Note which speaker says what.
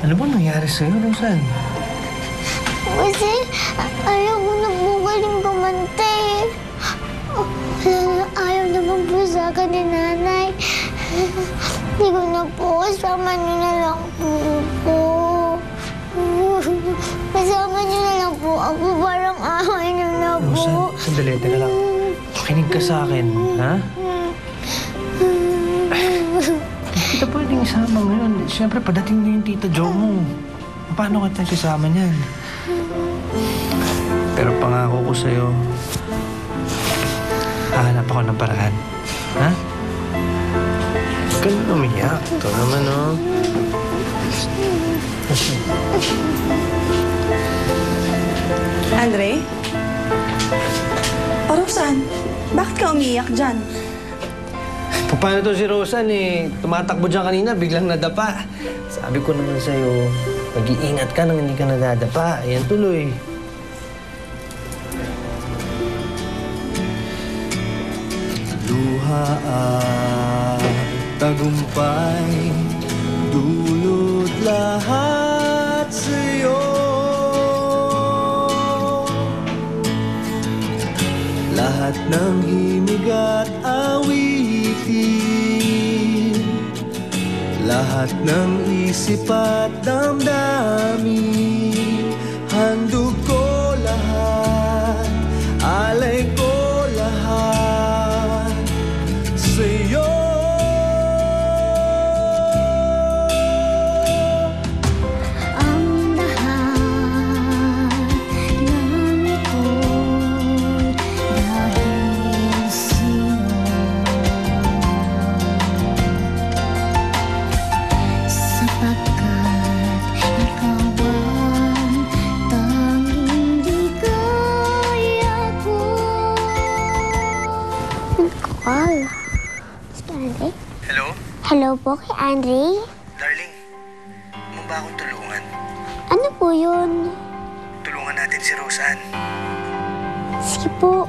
Speaker 1: Ano ba nangyari sa'yo, Rosan?
Speaker 2: Kasi ayaw ko na po galing kumanta eh. Ayaw naman po sa akin ni nanay. Hindi ko na po, kasama niyo na lang po. Kasama niyo na lang po ako, parang away niyo na po.
Speaker 1: Rosan, sandali, teka lang. Pakinig ka sa akin, ha? Hindi kita pwedeng isama ngayon. Siyempre, padating na yung tita Jo mo. Paano ka tayo kasama niyan? Pero pangako ko sa'yo, hahanap ako ng paraan. Ha? Huwag ka na umiyak. Ito naman, oh.
Speaker 3: Andre? O, Rosan, bakit ka umiiyak dyan?
Speaker 1: Paano to si Rosan eh? Tumatakbo dyan kanina, biglang nadapa. Sabi ko naman sa'yo, mag-iingat ka nang hindi ka nadadapa. Ayan tuloy. Luha at tagumpay, dulot lahat sa'yo. Lahat ng himig at awitin, lahat ng isip at damdamin, handog ko lahat, alay ko lahat sa'yo.
Speaker 2: Ang lahat ng ito'y dahil sa'yo. Sapagkat ikaw ang tanging ligaya ko. Call. Si Andre?
Speaker 1: Hello?
Speaker 2: Hello po kay Andre.
Speaker 1: Darling, mo ba akong tulungan?
Speaker 2: Ano po yun?
Speaker 1: Tulungan natin si Rosan.
Speaker 2: Sige po.